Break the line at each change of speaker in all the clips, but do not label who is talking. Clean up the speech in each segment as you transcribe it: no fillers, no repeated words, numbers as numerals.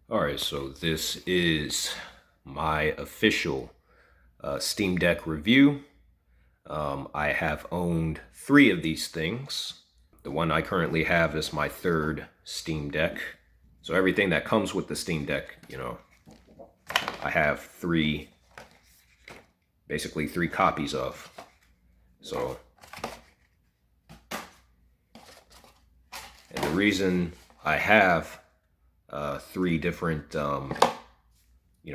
All right, so this is my official Steam Deck review. I have owned 3 of these things. The one I currently have is my 3rd Steam Deck. So everything that comes with the Steam Deck, I have basically 3 copies of. So, and the reason I have 3 different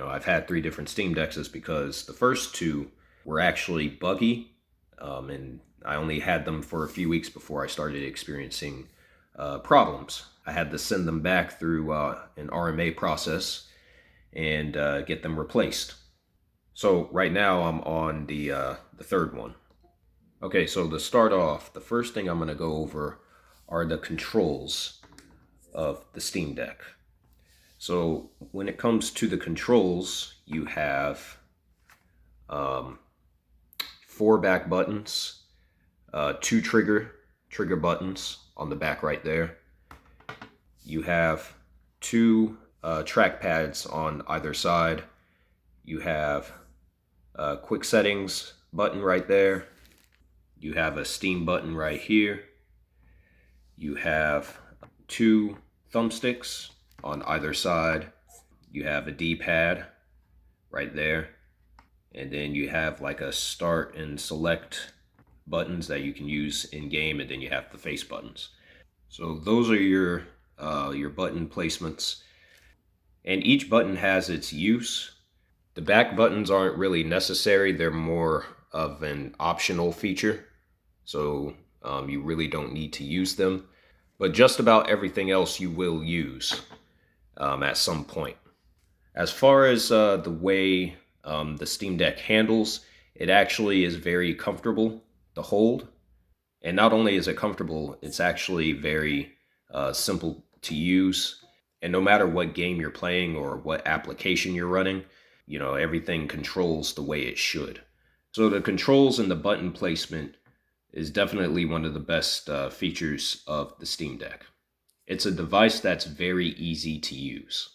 I've had 3 different Steam Decks is because the first 2 were actually buggy, and I only had them for a few weeks before I started experiencing problems. I had to send them back through an RMA process and get them replaced. So right now I'm on the 3rd one. Okay, so to start off, the first thing I'm going to go over are the controls of the Steam Deck. So when it comes to the controls, you have 4 back buttons, 2 trigger buttons on the back right there. You have 2 track pads on either side. You have a quick settings button right there. You have a Steam button right here. You have 2 thumbsticks on either side. You have a D-pad right there. And then you have like a start and select buttons that you can use in game, and then you have the face buttons. So those are your button placements, and each button has its use. The back buttons aren't really necessary; they're more of an optional feature. So you really don't need to use them. But just about everything else you will use at some point. As far as the way the Steam Deck handles, it actually is very comfortable to hold. And not only is it comfortable, it's actually very simple to use. And no matter what game you're playing or what application you're running, everything controls the way it should. So the controls and the button placement is definitely one of the best features of the Steam Deck. It's a device that's very easy to use.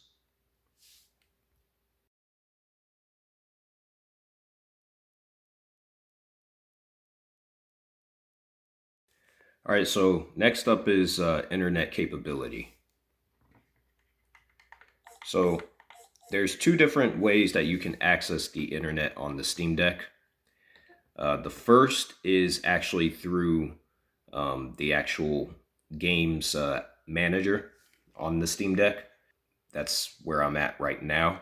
All right, so next up is internet capability. So there's 2 different ways that you can access the internet on the Steam Deck. The first is actually through the actual games manager on the Steam Deck. That's where I'm at right now.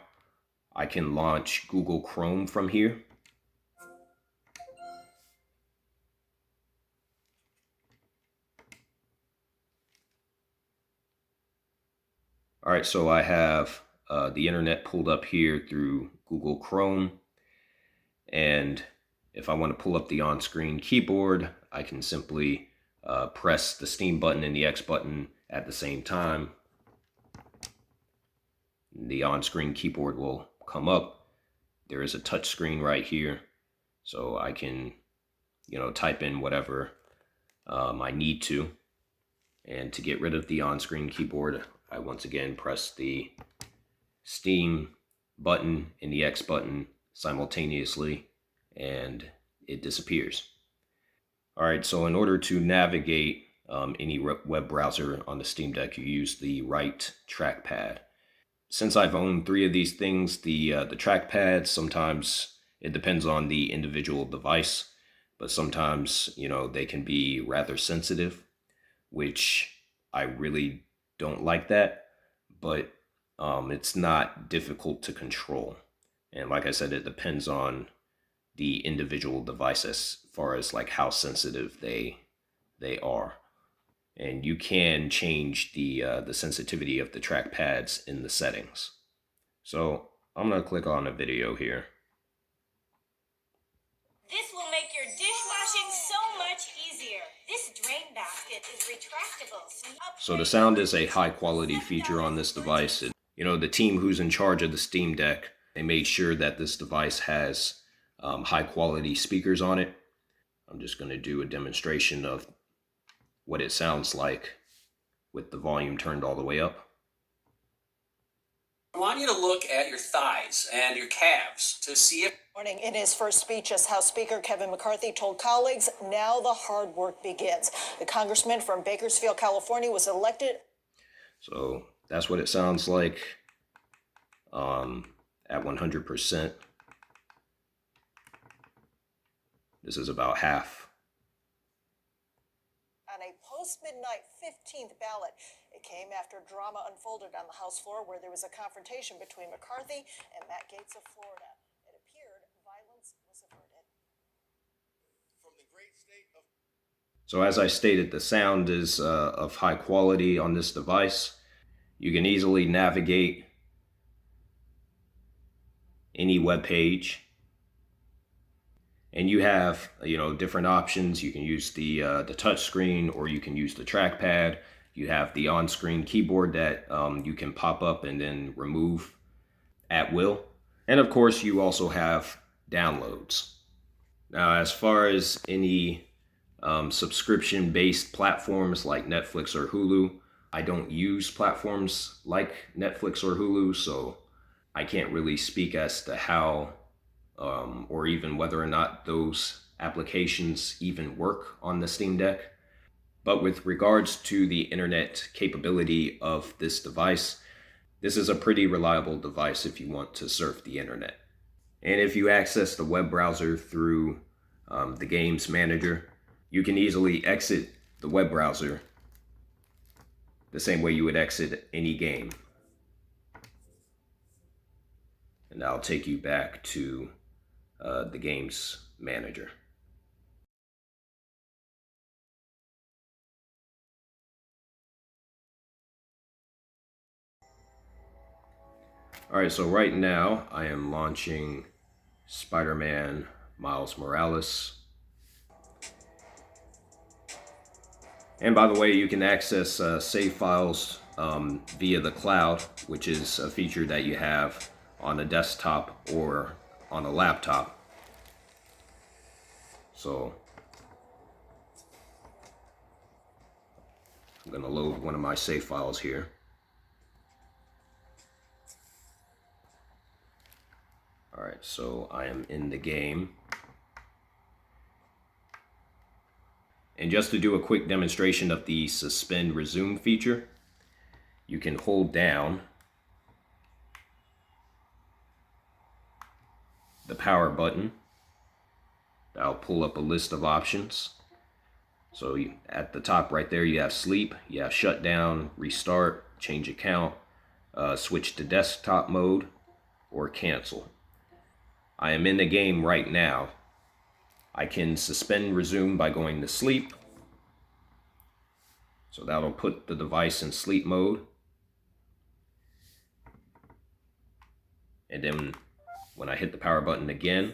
I can launch Google Chrome from here. All right, so I have the internet pulled up here through Google Chrome. And if I want to pull up the on-screen keyboard, I can simply press the Steam button and the X button at the same time. The on-screen keyboard will come up. There is a touch screen right here, so I can, type in whatever I need to. And to get rid of the on-screen keyboard, I once again press the Steam button and the X button simultaneously, and it disappears. All right, so in order to navigate any web browser on the Steam Deck, you use the right trackpad. Since I've owned 3 of these things, the trackpad, sometimes it depends on the individual device, but sometimes, they can be rather sensitive, which I really don't like that, but it's not difficult to control. And like I said, it depends on the individual device as far as like how sensitive they are. And you can change the sensitivity of the trackpads in the settings. So I'm gonna click on a video here.
This will make your dishwashing so much easier. This drain basket is retractable.
So the sound is a high quality feature on this device. The team who's in charge of the Steam Deck, they made sure that this device has high quality speakers on it. I'm just going to do a demonstration of what it sounds like with the volume turned all the way up.
I want you to look at your thighs and your calves to see if...
Morning. In his first speech as House Speaker, Kevin McCarthy told colleagues now the hard work begins. The congressman from Bakersfield, California, was elected.
So that's what it sounds like at 100%. This is about half.
On a post-midnight 15th ballot. It came after drama unfolded on the House floor where there was a confrontation between McCarthy and Matt Gaetz of Florida. It appeared violence was averted.
From the great state of...
So as I stated, the sound is of high quality on this device. You can easily navigate any web page. And you have, different options. You can use the touch screen, or you can use the trackpad. You have the on-screen keyboard that you can pop up and then remove at will. And of course, you also have downloads. Now, as far as any subscription-based platforms like Netflix or Hulu, I don't use platforms like Netflix or Hulu, so I can't really speak as to how or even whether or not those applications even work on the Steam Deck. But with regards to the internet capability of this device, this is a pretty reliable device if you want to surf the internet. And if you access the web browser through the games manager, you can easily exit the web browser the same way you would exit any game. And I'll take you back to the games manager. All right, so right now I am launching Spider-Man Miles Morales. And by the way, you can access save files via the cloud, which is a feature that you have on a desktop or on a laptop. So I'm going to load one of my save files here. All right, so I am in the game. And just to do a quick demonstration of the suspend resume feature, you can hold down the power button. That'll pull up a list of options. So at the top right there, you have sleep, you have shutdown, restart, change account, switch to desktop mode, or cancel. I am in the game right now. I can suspend resume by going to sleep. So that'll put the device in sleep mode. And then when I hit the power button again,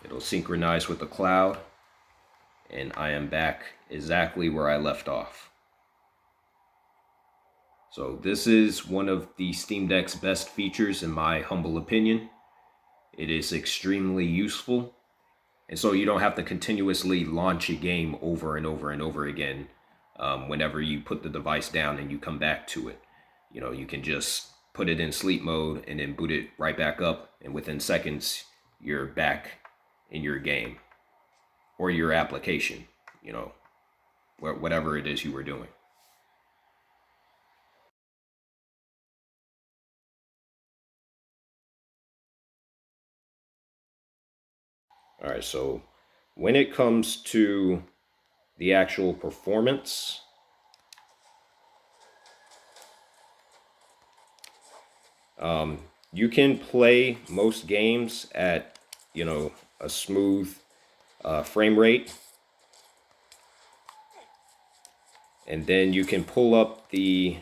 it'll synchronize with the cloud, and I am back exactly where I left off. So this is one of the Steam Deck's best features in my humble opinion. It is extremely useful, and so you don't have to continuously launch a game over and over and over again whenever you put the device down and you come back to it. You can just put it in sleep mode and then boot it right back up, and within seconds you're back in your game or your application, whatever it is you were doing. All right, so when it comes to the actual performance, you can play most games at, a smooth frame rate. And then you can pull up the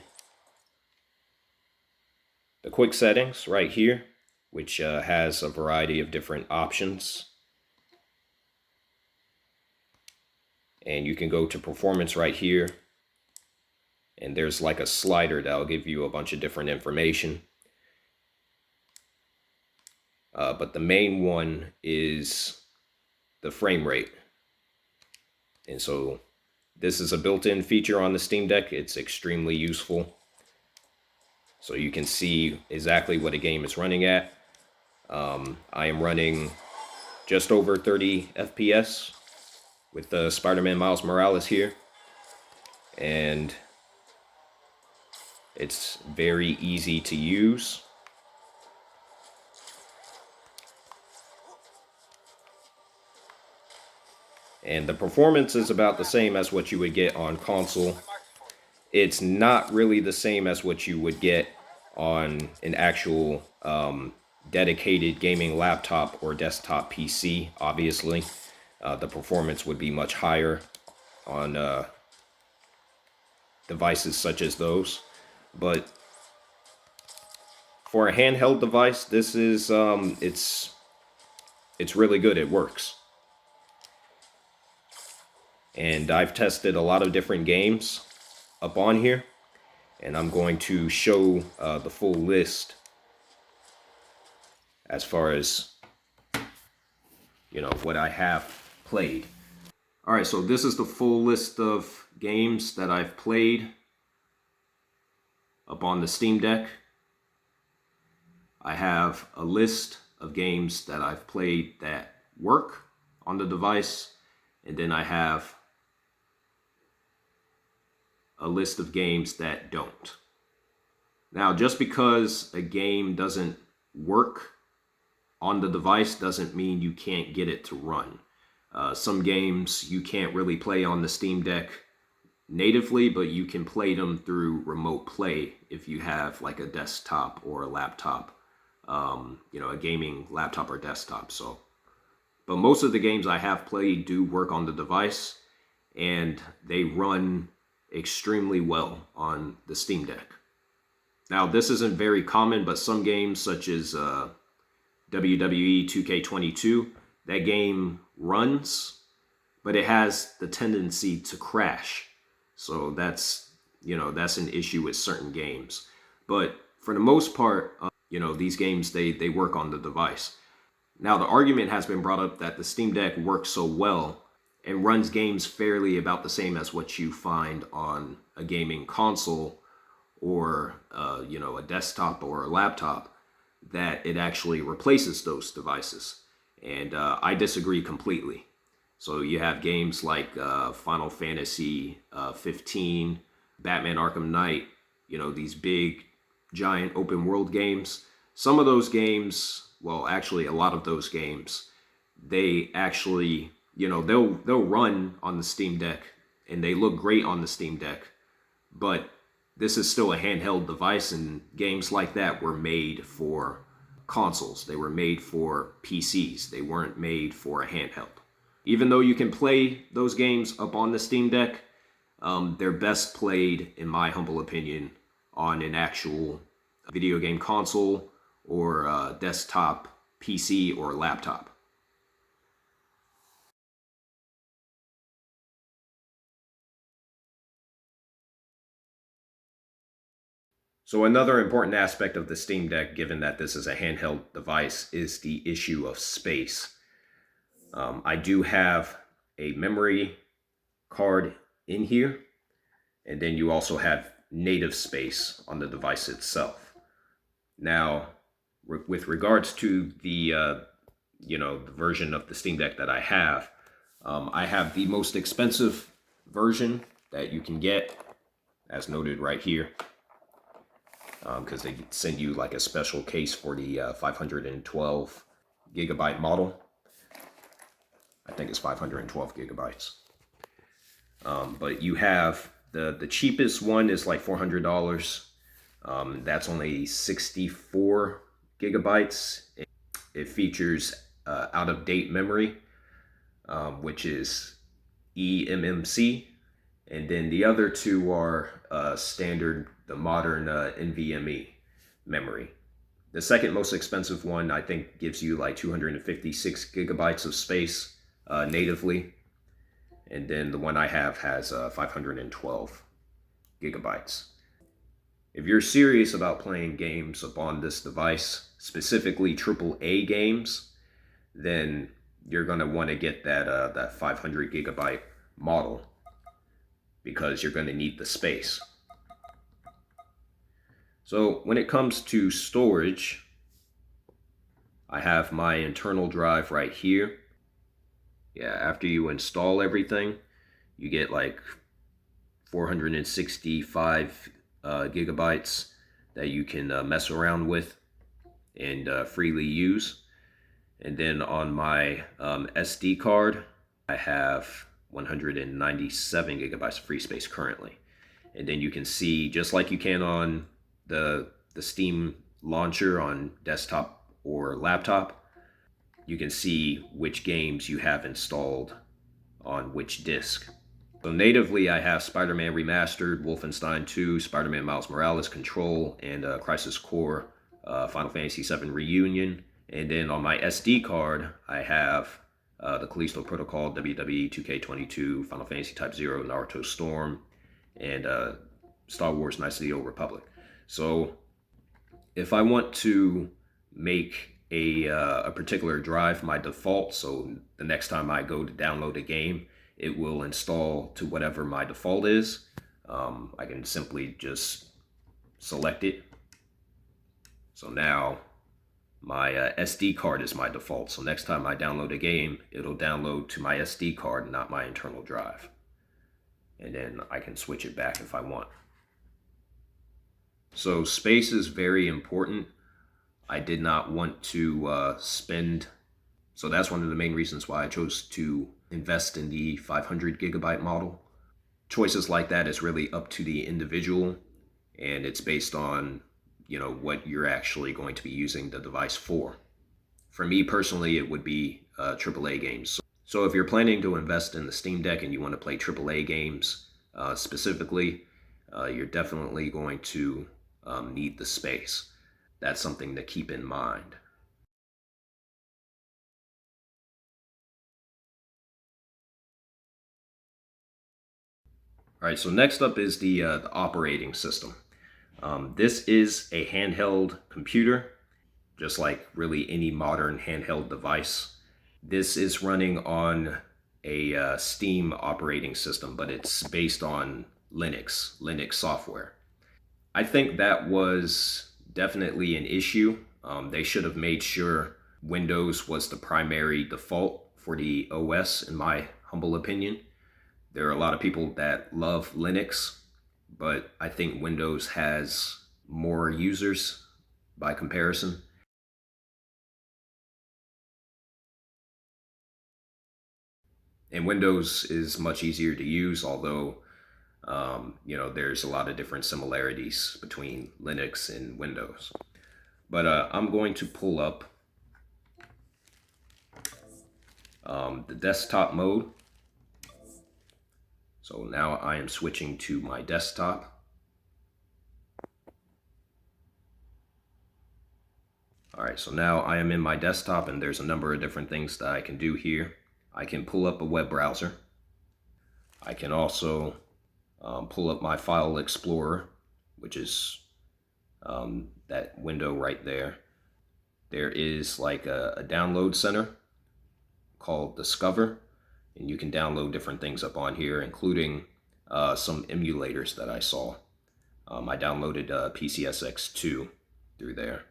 quick settings right here, which has a variety of different options. And you can go to performance right here. And there's like a slider that'll give you a bunch of different information. But the main one is the frame rate. And so this is a built-in feature on the Steam Deck. It's extremely useful. so you can see exactly what a game is running at. I am running just over 30 FPS with Spider-Man Miles Morales here, and it's very easy to use. And the performance is about the same as what you would get on console. It's not really the same as what you would get on an actual dedicated gaming laptop or desktop PC, obviously. The performance would be much higher on devices such as those. But for a handheld device, this is it's really good. It works. And I've tested a lot of different games up on here, and I'm going to show the full list as far as, you know, what I have played. All right, so this is the full list of games that I've played up on the Steam Deck. I have a list of games that I've played that work on the device, and then I have a list of games that don't. Now, just because a game doesn't work on the device doesn't mean you can't get it to run. Some games you can't really play on the Steam Deck natively, but you can play them through remote play if you have like a desktop or a laptop, you know, a gaming laptop or desktop. So, but most of the games I have played do work on the device, and they run extremely well on the Steam Deck. Now, this isn't very common, but some games such as WWE 2K22, that game runs, but it has the tendency to crash. So that's, you know, that's an issue with certain games. But for the most part, you know, these games, they work on the device. Now, the argument has been brought up that the Steam Deck works so well and runs games fairly about the same as what you find on a gaming console or, you know, a desktop or a laptop, that it actually replaces those devices. And I disagree completely. So you have games like Final Fantasy 15, Batman Arkham Knight, you know, these big, giant open world games. Some of those games, well, actually a lot of those games, they actually, you know, they'll run on the Steam Deck and they look great on the Steam Deck, but this is still a handheld device, and games like that were made for consoles. They were made for PCs. They weren't made for a handheld. Even though you can play those games up on the Steam Deck, they're best played, in my humble opinion, on an actual video game console or desktop PC or laptop. So another important aspect of the Steam Deck, given that this is a handheld device, is the issue of space. I do have a memory card in here, and then you also have native space on the device itself. Now, with regards to the you know, the version of the Steam Deck that I have the most expensive version that you can get, as noted right here, because they send you like a special case for the 512 gigabyte model. I think it's 512 gigabytes. But you have the cheapest one is like $400. That's only 64 gigabytes. It features out-of-date memory, which is eMMC. And then the other two are standard, the modern NVMe memory. The second most expensive one, I think, gives you like 256 gigabytes of space natively. And then the one I have has 512 gigabytes. If you're serious about playing games upon this device, specifically AAA games, then you're going to want to get that 500 gigabyte model, because you're going to need the space. So when it comes to storage, I have my internal drive right here. Yeah, after you install everything, you get like 465 gigabytes that you can mess around with and freely use. And then on my SD card, I have 197 gigabytes of free space currently. And then you can see, just like you can on the Steam launcher on desktop or laptop, you can see which games you have installed on which disk. So natively, I have Spider-Man Remastered, Wolfenstein 2, Spider-Man Miles Morales Control, and Crisis Core Final Fantasy VII Reunion. And then on my SD card, I have the Callisto Protocol, WWE 2K22, Final Fantasy Type 0, Naruto Storm, and Star Wars Knights of the Old Republic. So if I want to make a particular drive my default, so the next time I go to download a game, it will install to whatever my default is. I can simply just select it. So now my SD card is my default. So next time I download a game, it'll download to my SD card, not my internal drive. And then I can switch it back if I want. So space is very important. I did not want to spend, so that's one of the main reasons why I chose to invest in the 500 gigabyte model. Choices like that is really up to the individual, and it's based on, what you're actually going to be using the device for. For me personally, it would be AAA games. So if you're planning to invest in the Steam Deck and you want to play AAA games specifically, you're definitely going to need the space. That's something to keep in mind. All right, so next up is the operating system. This is a handheld computer, just like really any modern handheld device. This is running on a Steam operating system, but it's based on Linux software. I think that was definitely an issue. They should have made sure Windows was the primary default for the OS, in my humble opinion. There are a lot of people that love Linux, but I think Windows has more users by comparison. And Windows is much easier to use, although there's a lot of different similarities between Linux and Windows. But I'm going to pull up the desktop mode. So now I am switching to my desktop. All right, so now I am in my desktop, and there's a number of different things that I can do here. I can pull up a web browser. I can also pull up my file explorer, which is that window right there. There is like a download center called Discover, and you can download different things up on here, including some emulators that I saw. I downloaded PCSX2 through there,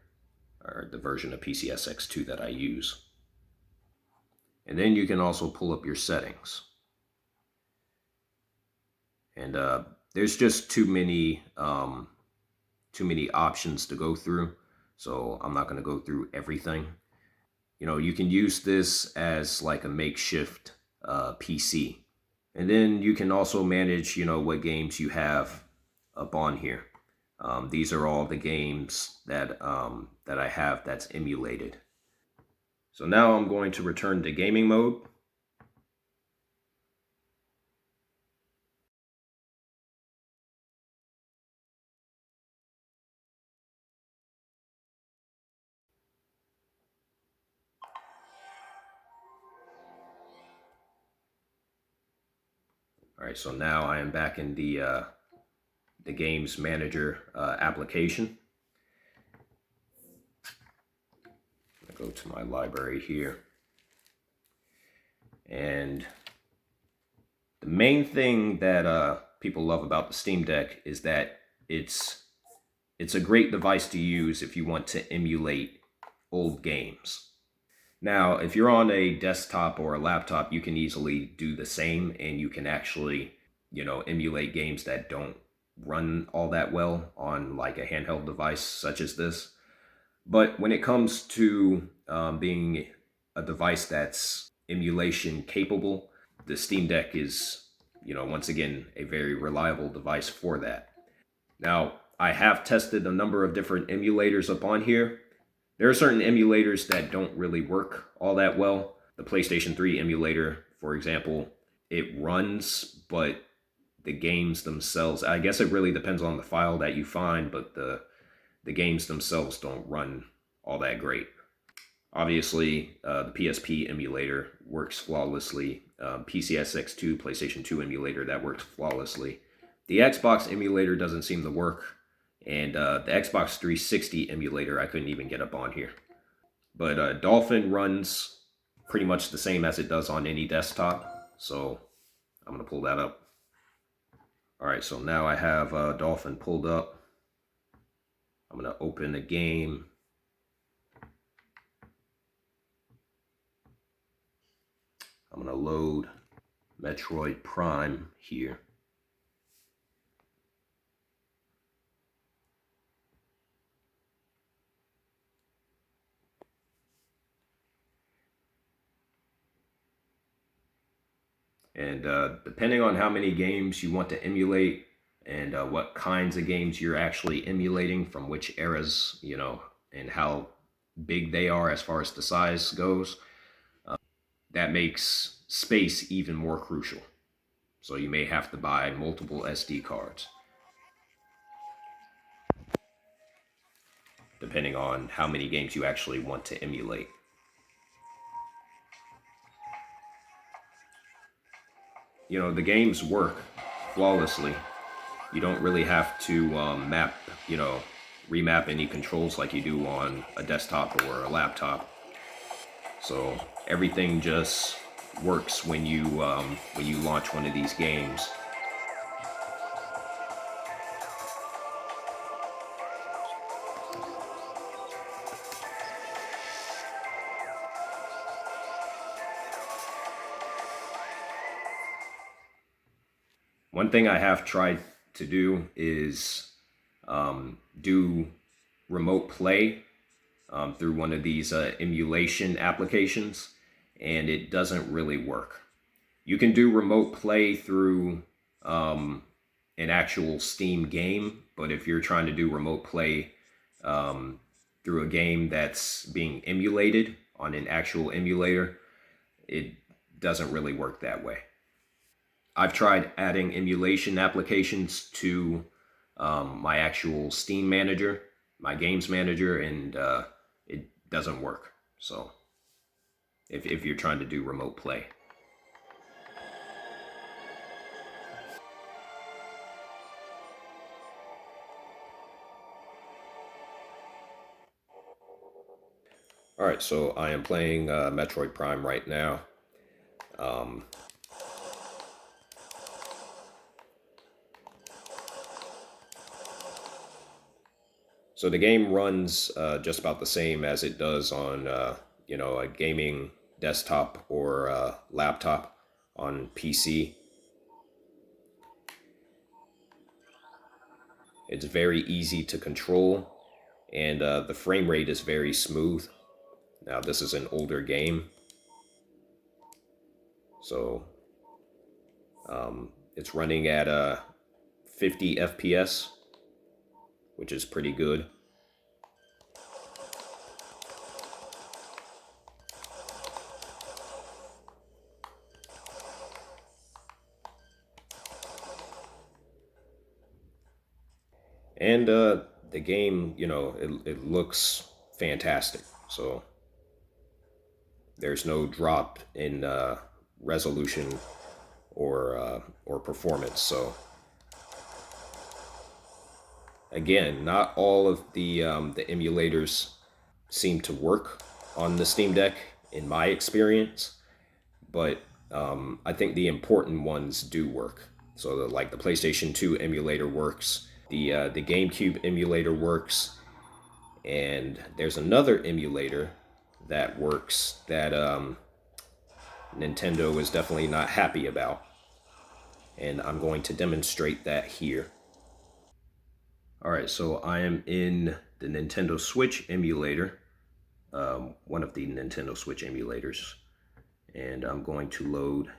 or the version of PCSX2 that I use. And then you can also pull up your settings. And there's just too many options to go through, so I'm not going to go through everything. You can use this as like a makeshift PC. And then you can also manage, what games you have up on here. These are all the games that I have that's emulated. So now I'm going to return to gaming mode. All right, so now I am back in the Games Manager application. I go to my library here. And the main thing that people love about the Steam Deck is that it's it's a great device to use if you want to emulate old games. Now, if you're on a desktop or a laptop, you can easily do the same, and you can actually, emulate games that don't run all that well on like a handheld device such as this. But when it comes to being a device that's emulation capable, the Steam Deck is, once again, a very reliable device for that. Now, I have tested a number of different emulators up on here. There are certain emulators that don't really work all that well. The PlayStation 3 emulator, for example, it runs, but the games themselves, I guess it really depends on the file that you find, but the games themselves don't run all that great. Obviously, the PSP emulator works flawlessly. PCSX2, PlayStation 2 emulator, that works flawlessly. The Xbox emulator doesn't seem to work. And the Xbox 360 emulator, I couldn't even get up on here. But Dolphin runs pretty much the same as it does on any desktop. So I'm going to pull that up. All right, so now I have Dolphin pulled up. I'm going to open the game. I'm going to load Metroid Prime here. And depending on how many games you want to emulate and what kinds of games you're actually emulating from which eras, and how big they are as far as the size goes, that makes space even more crucial. So you may have to buy multiple SD cards, depending on how many games you actually want to emulate. The games work flawlessly. You don't really have to remap any controls like you do on a desktop or a laptop. So everything just works when you launch one of these games. One thing I have tried to do is do remote play through one of these emulation applications, and it doesn't really work. You can do remote play through an actual Steam game, but if you're trying to do remote play through a game that's being emulated on an actual emulator, it doesn't really work that way. I've tried adding emulation applications to my actual Steam manager, my games manager, and it doesn't work. So if you're trying to do remote play. All right, so I am playing Metroid Prime right now. So the game runs just about the same as it does on, a gaming desktop or laptop on PC. It's very easy to control, and the frame rate is very smooth. Now, this is an older game, so it's running at 50 FPS, which is pretty good. And the game, it looks fantastic. So there's no drop in resolution or performance. So again, not all of the emulators seem to work on the Steam Deck in my experience, but I think the important ones do work. So like the PlayStation 2 emulator works. The GameCube emulator works, and there's another emulator that works that Nintendo is definitely not happy about, and I'm going to demonstrate that here. Alright, so I am in the Nintendo Switch emulator, one of the Nintendo Switch emulators, and I'm going to load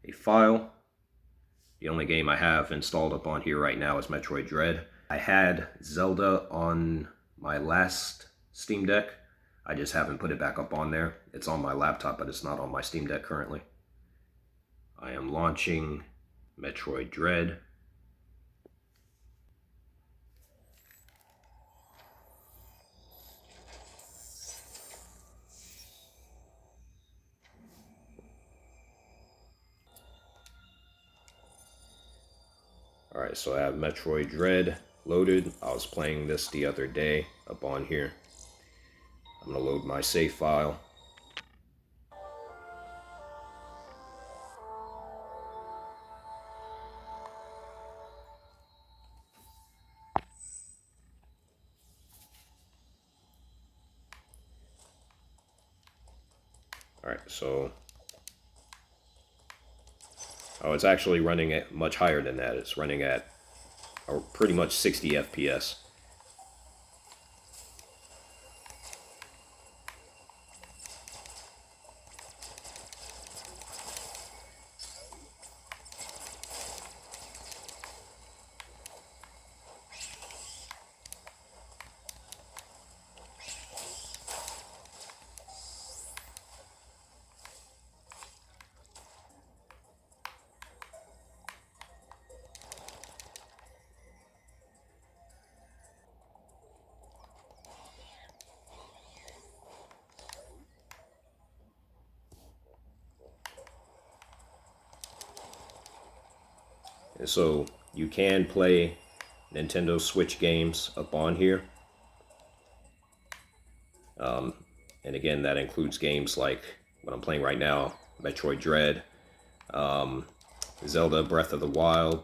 a file. The only game I have installed up on here right now is Metroid Dread. I had Zelda on my last Steam Deck. I just haven't put it back up on there. It's on my laptop, but it's not on my Steam Deck currently. I am launching Metroid Dread. Alright, so I have Metroid Dread loaded. I was playing this the other day up on here. I'm going to load my save file. Alright, so... Oh, it's actually running at much higher than that. It's running at pretty much 60 FPS. And so you can play Nintendo Switch games up on here. And again, that includes games like what I'm playing right now, Metroid Dread, Zelda Breath of the Wild.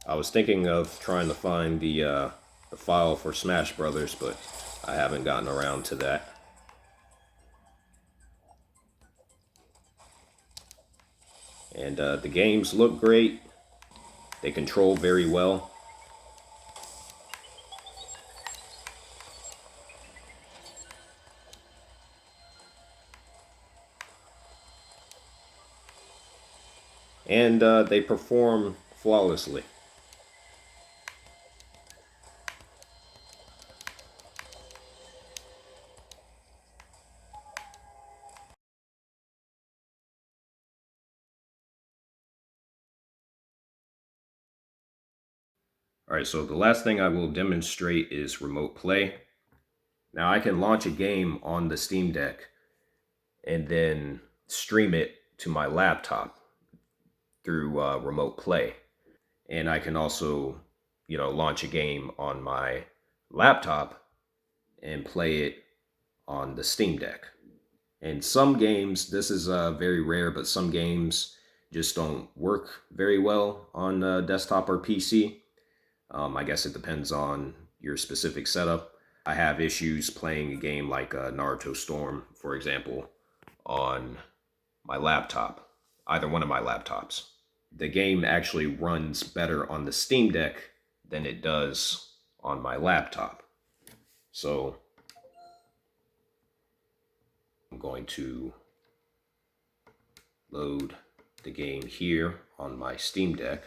I was thinking of trying to find the file for Smash Brothers, but I haven't gotten around to that. And the games look great. They control very well. And they perform flawlessly. Alright, so the last thing I will demonstrate is remote play. Now I can launch a game on the Steam Deck and then stream it to my laptop through remote play. And I can also, launch a game on my laptop and play it on the Steam Deck. And some games, this is very rare, but some games just don't work very well on desktop or PC. I guess it depends on your specific setup. I have issues playing a game like Naruto Storm, for example, on my laptop, either one of my laptops. The game actually runs better on the Steam Deck than it does on my laptop. So I'm going to load the game here on my Steam Deck.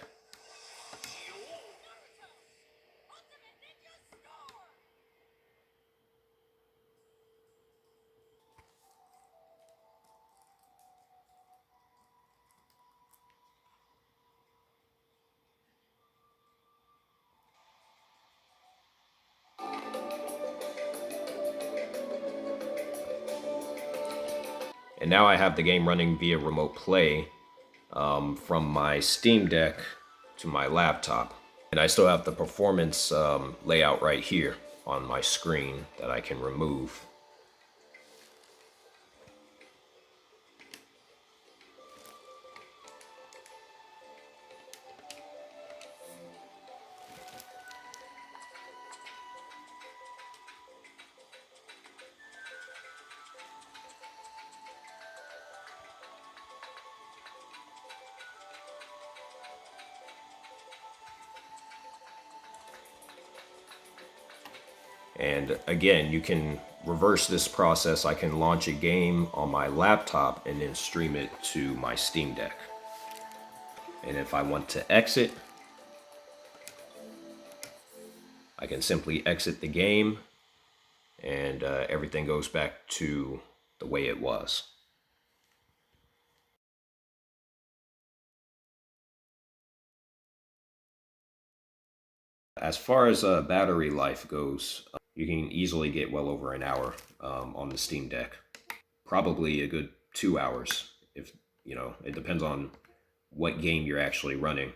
And now I have the game running via remote play from my Steam Deck to my laptop. And I still have the performance layout right here on my screen that I can remove. And again, you can reverse this process. I can launch a game on my laptop and then stream it to my Steam Deck. And if I want to exit, I can simply exit the game and everything goes back to the way it was. As far as battery life goes, you can easily get well over an hour on the Steam Deck. Probably a good 2 hours if, it depends on what game you're actually running.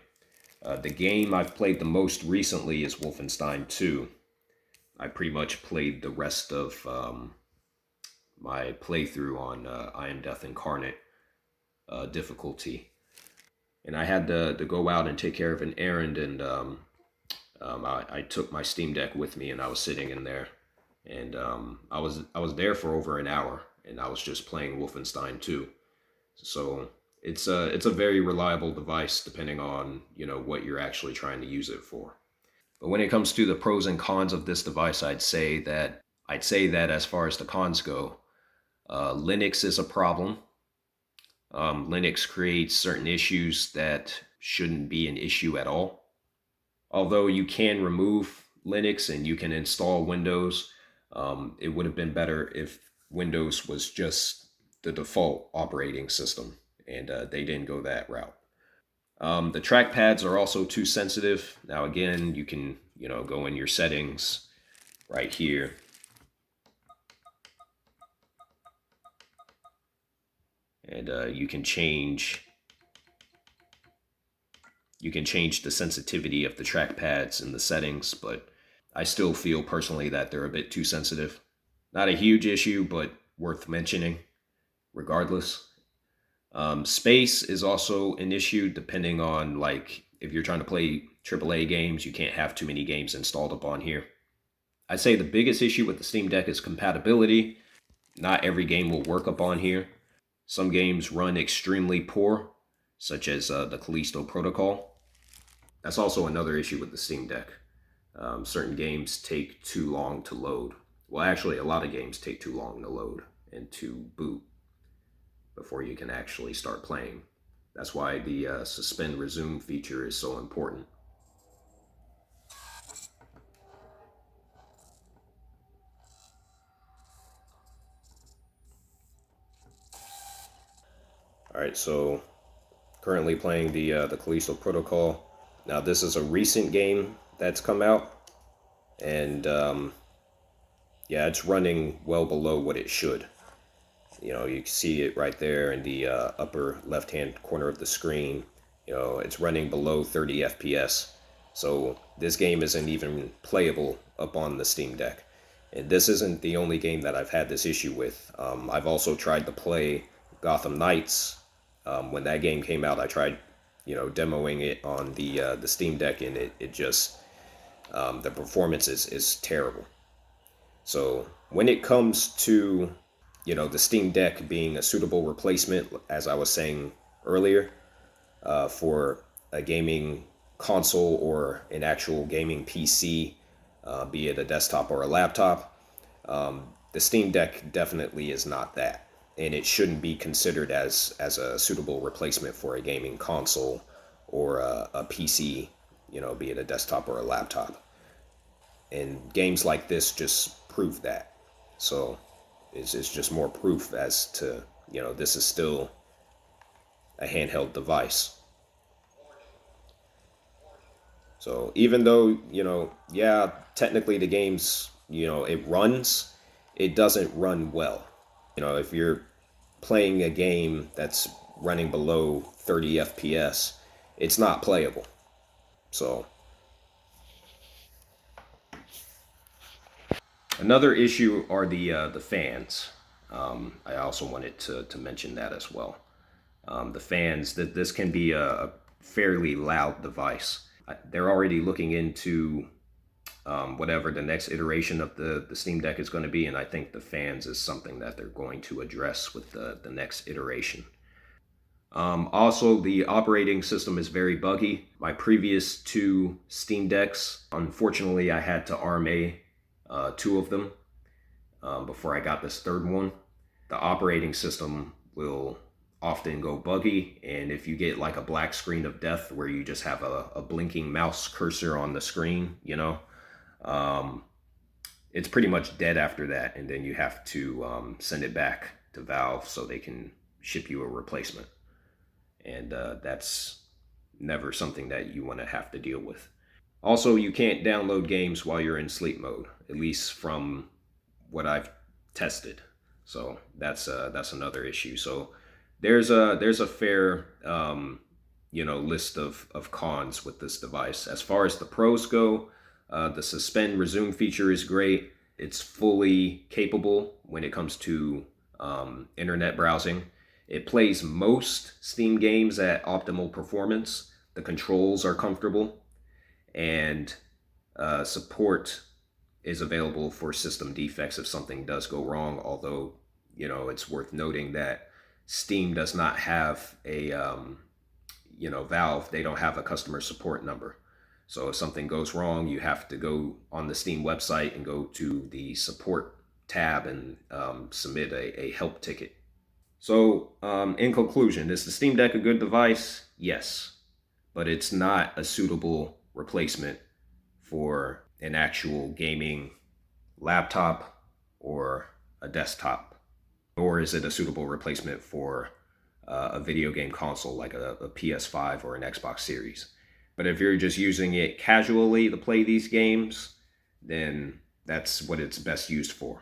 The game I've played the most recently is Wolfenstein 2. I pretty much played the rest of my playthrough on I Am Death Incarnate difficulty. And I had to go out and take care of an errand, and I took my Steam Deck with me, and I was sitting in there, and I was there for over an hour, and I was just playing Wolfenstein 2. So it's a very reliable device depending on what you're actually trying to use it for. But when it comes to the pros and cons of this device, I'd say that as far as the cons go, Linux is a problem. Linux creates certain issues that shouldn't be an issue at all. Although you can remove Linux and you can install Windows, it would have been better if Windows was just the default operating system, and they didn't go that route. The trackpads are also too sensitive. Now, again, you can go in your settings right here, and you can change the sensitivity of the trackpads in the settings, but I still feel personally that they're a bit too sensitive. Not a huge issue, but worth mentioning regardless. Space is also an issue depending on, like, if you're trying to play AAA games, you can't have too many games installed up on here. I'd say the biggest issue with the Steam Deck is compatibility. Not every game will work up on here. Some games run extremely poor, such as the Callisto Protocol. That's also another issue with the Steam Deck. Certain games take too long to load. Well, actually, a lot of games take too long to load and to boot before you can actually start playing. That's why the suspend resume feature is so important. All right, so currently playing the Callisto Protocol. Now, this is a recent game that's come out, and yeah, it's running well below what it should. You can see it right there in the upper left-hand corner of the screen. It's running below 30 FPS. So this game isn't even playable up on the Steam Deck. And this isn't the only game that I've had this issue with. I've also tried to play Gotham Knights. When that game came out, I tried, demoing it on the Steam Deck, and it just the performance is terrible. So when it comes to the Steam Deck being a suitable replacement, as I was saying earlier, for a gaming console or an actual gaming PC, be it a desktop or a laptop, the Steam Deck definitely is not that. And it shouldn't be considered as a suitable replacement for a gaming console or a PC, be it a desktop or a laptop. And games like this just prove that. So it's just more proof as to, this is still a handheld device. So even though, yeah, technically the game's, it runs, it doesn't run well. If you're playing a game that's running below 30 FPS, it's not playable. So another issue are the fans. I also wanted to mention that as well. The fans, that this can be a fairly loud device. They're already looking into whatever the next iteration of the Steam Deck is going to be, and I think the fans is something that they're going to address with the next iteration. Also, the operating system is very buggy. My previous two Steam Decks, unfortunately, I had to RMA two of them before I got this third one. The operating system will often go buggy, and if you get like a black screen of death where you just have a blinking mouse cursor on the screen, it's pretty much dead after that, and then you have to send it back to Valve so they can ship you a replacement. And that's never something that you want to have to deal with. Also, you can't download games while you're in sleep mode, at least from what I've tested. So that's another issue. So there's a fair list of cons with this device. As far as the pros go, the suspend resume feature is great. It's fully capable when it comes to internet browsing. It plays most Steam games at optimal performance. The controls are comfortable, and support is available for system defects if something does go wrong. Although, it's worth noting that Steam does not have a, Valve, they don't have a customer support number. So if something goes wrong, you have to go on the Steam website and go to the support tab and submit a help ticket. So in conclusion, is the Steam Deck a good device? Yes, but it's not a suitable replacement for an actual gaming laptop or a desktop, nor is it a suitable replacement for a video game console like a PS5 or an Xbox Series. But if you're just using it casually to play these games, then that's what it's best used for.